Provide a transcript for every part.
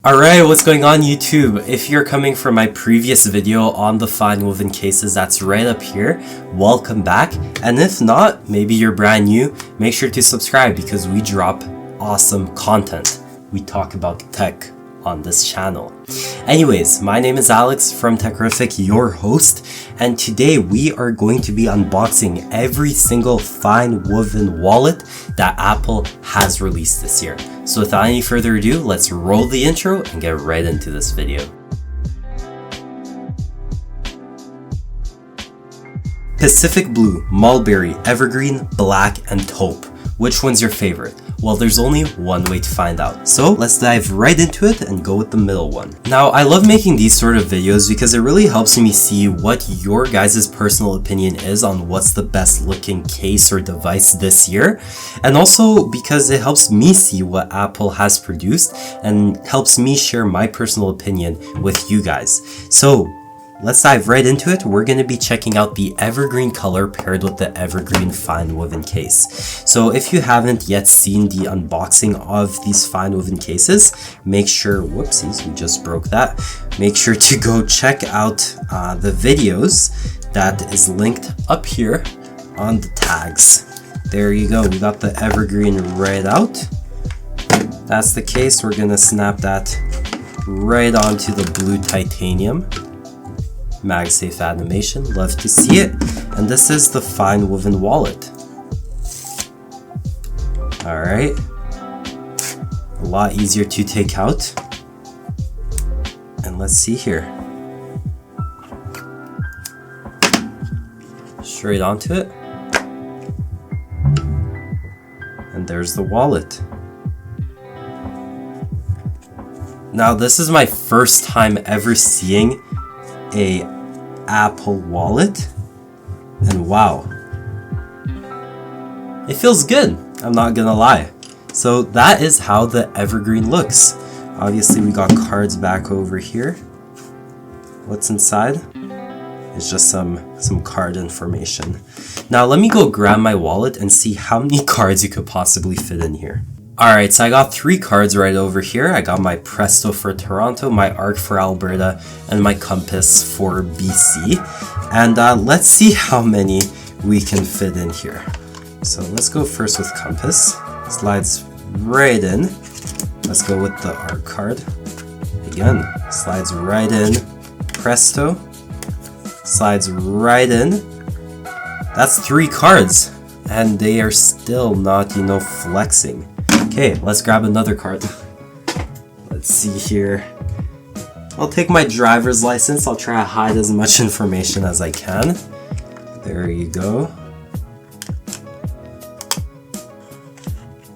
Alright, what's going on YouTube? If you're coming from my previous video on the FineWoven cases, that's right up here. Welcome back. And if not, maybe you're brand new, make sure to subscribe because we drop awesome content. We talk about tech on this channel. Anyways, my name is Alex from Techrific, your host, and today we are going to be unboxing every single FineWoven wallet that Apple has released this year. So without any further ado, let's roll the intro and get right into this video. Pacific Blue, Mulberry, Evergreen, Black, and Taupe. Which one's your favorite? Well, there's only one way to find out. So let's dive right into it and go with the middle one. Now, I love making these sort of videos because it really helps me see what your guys' personal opinion is on what's the best looking case or device this year. And also because it helps me see what Apple has produced and helps me share my personal opinion with you guys. So let's dive right into it. We're going to be checking out the Evergreen color paired with the Evergreen FineWoven case. So if you haven't yet seen the unboxing of these FineWoven cases, make sure, whoopsies, we just broke that. Make sure to go check out the videos that is linked up here on the tags. There you go. We got the Evergreen right out. That's the case. We're going to snap that right onto the blue titanium. MagSafe animation, love to see it. And this is the FineWoven wallet. Alright, a lot easier to take out. And let's see here. Straight onto it. And there's the wallet. Now this is my first time ever seeing a Apple wallet, and wow, it feels good, I'm not gonna lie. So that is how the Evergreen looks. Obviously we got cards back over here. What's inside? It's just some card information. Now let me go grab my wallet and see how many cards you could possibly fit in here. Alright, so I got 3 cards right over here. I got my Presto for Toronto, my Arc for Alberta, and my Compass for BC. And let's see how many we can fit in here. So let's go first with Compass. Slides right in. Let's go with the Arc card. Again, slides right in. Presto. Slides right in. That's 3 cards. And they are still not, flexing. Okay, let's grab another card. Let's see here. I'll take my driver's license. I'll try to hide as much information as I can. There you go.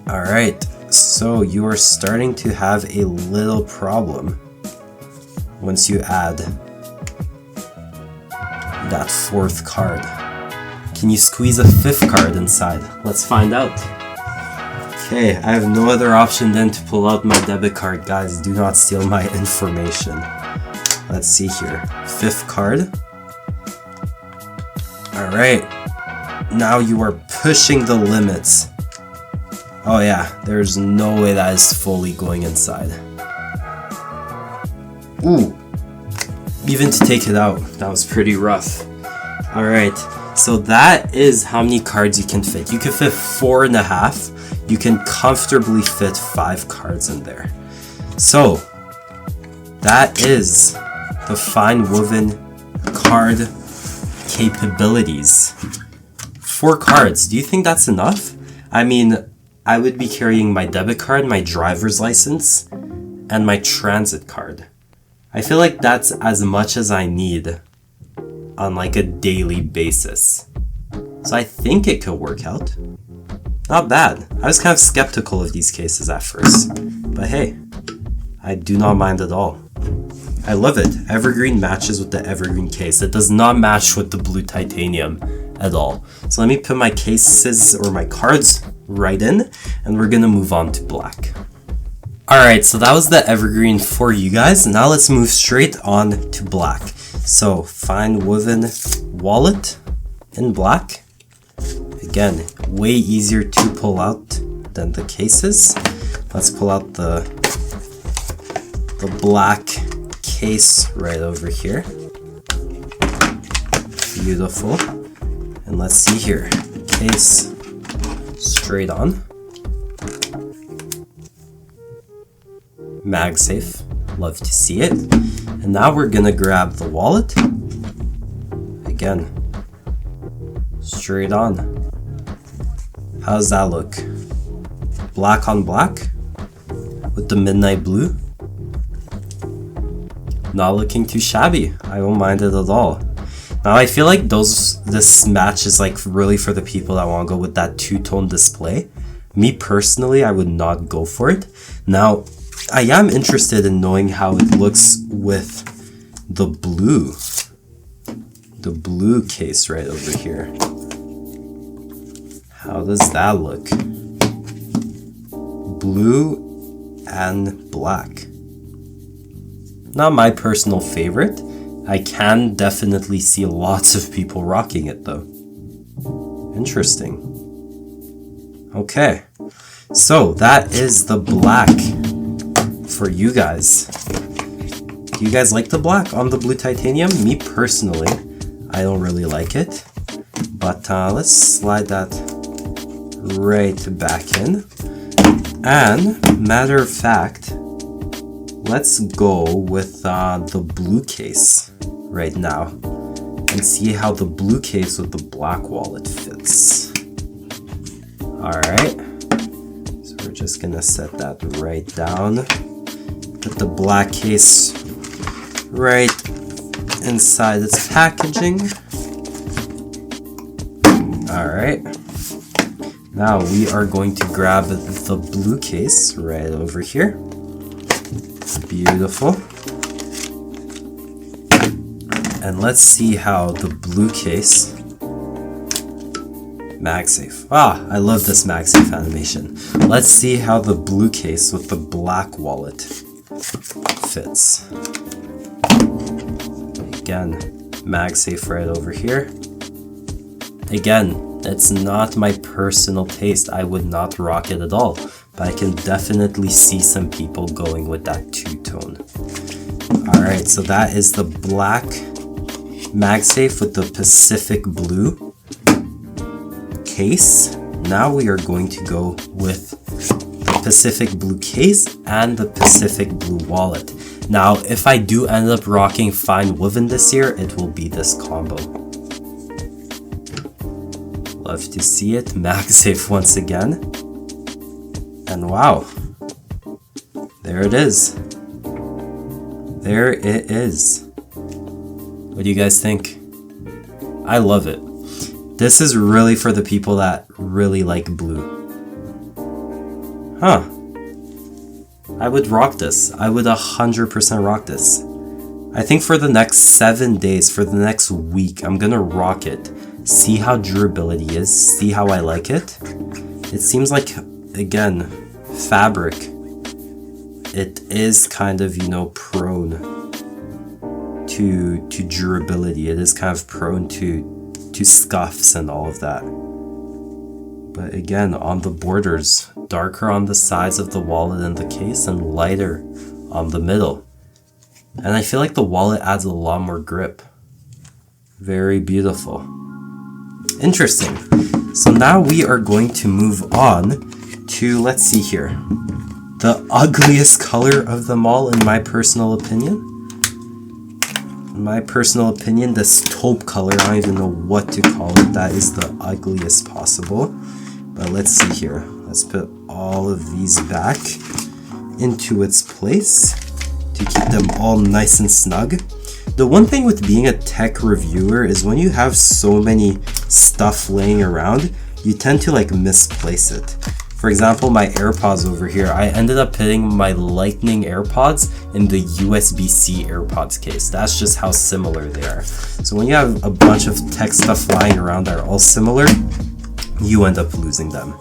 Alright, so you are starting to have a little problem once you add that 4th card. Can you squeeze a 5th card inside? Let's find out. Okay, I have no other option than to pull out my debit card. Guys, do not steal my information. Let's see here. 5th card. Alright. Now you are pushing the limits. Oh yeah, there's no way that is fully going inside. Ooh. Even to take it out, that was pretty rough. Alright, so that is how many cards you can fit. You can fit 4.5. You can comfortably fit 5 cards in there. So that is the FineWoven card capabilities. 4 cards. Do you think that's enough? I mean, I would be carrying my debit card, my driver's license, and my transit card. I feel like that's as much as I need on like a daily basis. So I think it could work out. Not bad. I was kind of skeptical of these cases at first, but hey, I do not mind at all. I love it. Evergreen matches with the Evergreen case. It does not match with the blue titanium at all. So let me put my cases or my cards right in, and we're gonna move on to black. Alright, so that was the Evergreen for you guys. Now let's move straight on to black. So FineWoven wallet in black. Again, way easier to pull out than the cases. Let's pull out the the black case right over here. Beautiful. And let's see here. Case straight on. MagSafe. Love to see it. And now we're gonna grab the wallet. Again. Straight on. How's that look? Black on black? With the midnight blue? Not looking too shabby. I don't mind it at all. Now I feel like this match is like really for the people that want to go with that two-tone display. Me personally, I would not go for it. Now, I am interested in knowing how it looks with the blue. The blue case right over here. How does that look? Blue and black. Not my personal favorite. I can definitely see lots of people rocking it though. Interesting. Okay, so that is the black for you guys. Do you guys like the black on the blue titanium? Me personally, I don't really like it. But let's slide that right back in. And matter of fact, let's go with the blue case right now and see how the blue case with the black wallet fits. Alright, so we're just gonna set that right down. Put the black case right inside its packaging. Alright, now we are going to grab the blue case right over here. Beautiful. And let's see how the blue case MagSafe. Ah, I love this MagSafe animation. Let's see how the blue case with the black wallet fits. Again, MagSafe right over here. Again, it's not my personal taste. I would not rock it at all. But I can definitely see some people going with that two-tone. Alright, so that is the black MagSafe with the Pacific blue case. Now we are going to go with the Pacific blue case and the Pacific blue wallet. Now, if I do end up rocking FineWoven this year, it will be this combo. Love to see it. MagSafe once again. And wow, there it is. There it is. What do you guys think? I love it. This is really for the people that really like blue. Huh. I would rock this. I would 100% rock this. I think for the next 7 days, for the next week, I'm gonna rock it. See how durability is, see how I like it. It seems like, again, fabric. It is kind of, you know, prone to durability. It is kind of prone to scuffs and all of that. But again, on the borders, darker on the sides of the wallet and the case and lighter on the middle. And I feel like the wallet adds a lot more grip. Very beautiful. Interesting. So now we are going to move on to, let's see here, the ugliest color of them all in my personal opinion. In my personal opinion, this taupe color, I don't even know what to call it. That is the ugliest possible. But let's see here. Let's put all of these back into its place to keep them all nice and snug. The one thing with being a tech reviewer is when you have so many stuff laying around, you tend to like misplace it. For example, my AirPods over here, I ended up putting my Lightning AirPods in the USB-C AirPods case. That's just how similar they are. So when you have a bunch of tech stuff lying around that are all similar, you end up losing them.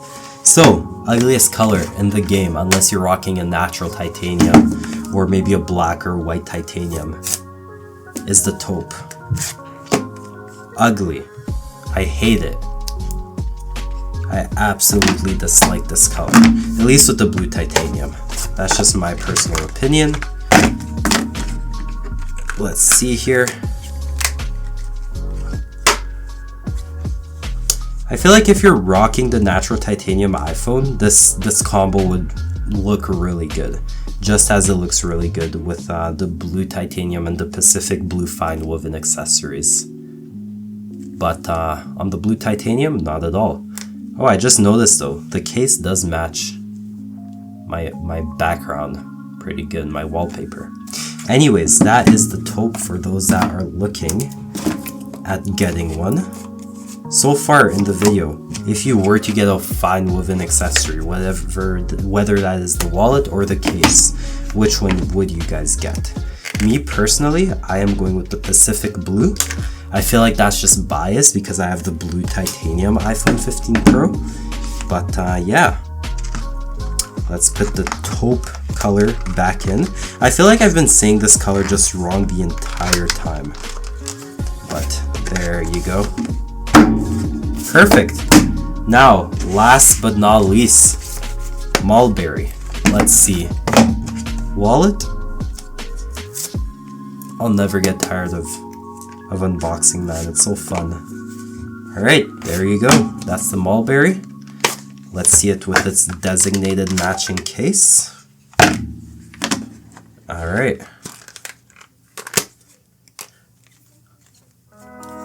So, ugliest color in the game, unless you're rocking a natural titanium or maybe a black or white titanium, is the taupe. Ugly. I hate it. I absolutely dislike this color, at least with the blue titanium. That's just my personal opinion. let's see here. I feel like if you're rocking the natural titanium iPhone, this combo would look really good, just as it looks really good with the blue titanium and the Pacific blue FineWoven accessories. But on the blue titanium, not at all. Oh, I just noticed though, the case does match my background pretty good, my wallpaper. Anyways, that is the taupe for those that are looking at getting one. So far in the video, if you were to get a FineWoven accessory, whether that is the wallet or the case, which one would you guys get? Me personally, I am going with the Pacific blue. I feel like that's just biased because I have the blue titanium iPhone 15 Pro. But yeah, let's put the taupe color back in. I feel like I've been saying this color just wrong the entire time. But there you go. Perfect. Now, last but not least, Mulberry. Let's see. Wallet. I'll never get tired of unboxing that. It's so fun. Alright, there you go. That's the Mulberry. Let's see it with its designated matching case. Alright.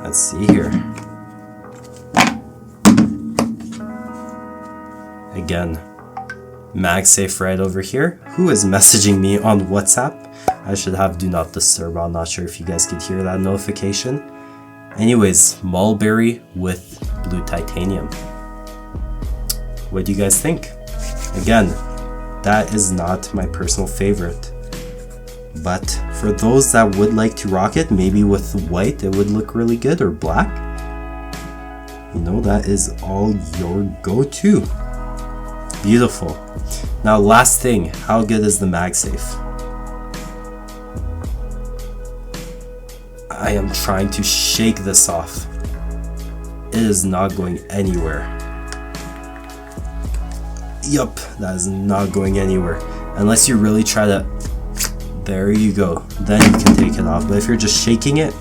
Let's see here. Again, MagSafe right over here. Who is messaging me on WhatsApp? I should have do not disturb. I'm not sure if you guys could hear that notification. Anyways, Mulberry with blue titanium. What do you guys think? Again, that is not my personal favorite. But for those that would like to rock it, maybe with white it would look really good, or black. You know, that is all your go-to. Beautiful. Now last thing, how good is the MagSafe? I am trying to shake this off. It is not going anywhere. Yup, that is not going anywhere. Unless you really try to... There you go. Then you can take it off. But if you're just shaking it,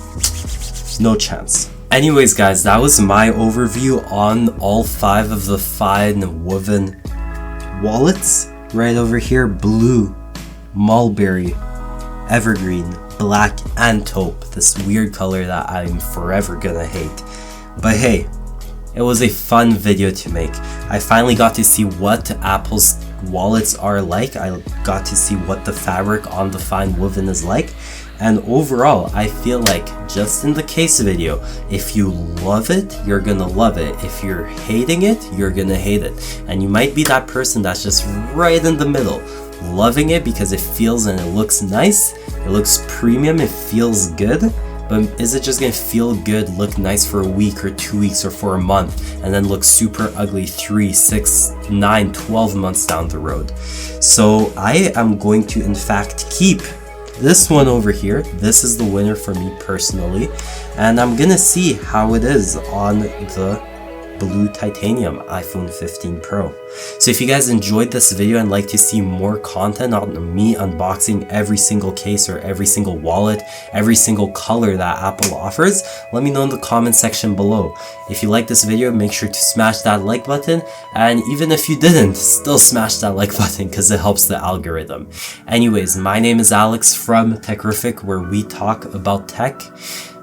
no chance. Anyways guys, that was my overview on all 5 of the FineWoven wallets. Right over here, blue, Mulberry, Evergreen, black, and taupe. This weird color that I'm forever gonna hate. But hey, it was a fun video to make. I finally got to see what Apple's wallets are like. I got to see what the fabric on the FineWoven is like. And overall, I feel like just in the case video, if you love it, you're gonna love it. If you're hating it, you're gonna hate it. And you might be that person that's just right in the middle, loving it because it feels and it looks nice, it looks premium, it feels good. But is it just gonna feel good, look nice for a week or 2 weeks or for a month, and then look super ugly 3, 6, 9, 12 months down the road? So I am going to in fact keep this one over here. This is the winner for me personally, and I'm gonna see how it is on the blue titanium iPhone 15 Pro. So if you guys enjoyed this video and like to see more content on me unboxing every single case or every single wallet, every single color that Apple offers, let me know in the comment section below. If you like this video, make sure to smash that like button, and even if you didn't, still smash that like button because it helps the algorithm. Anyways, my name is Alex from Techrific, where we talk about tech.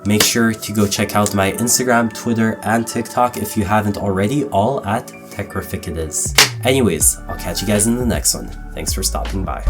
Make sure to go check out my Instagram, Twitter, and TikTok if you haven't already, all at Techrific it is. Anyways, I'll catch you guys in the next one. Thanks for stopping by.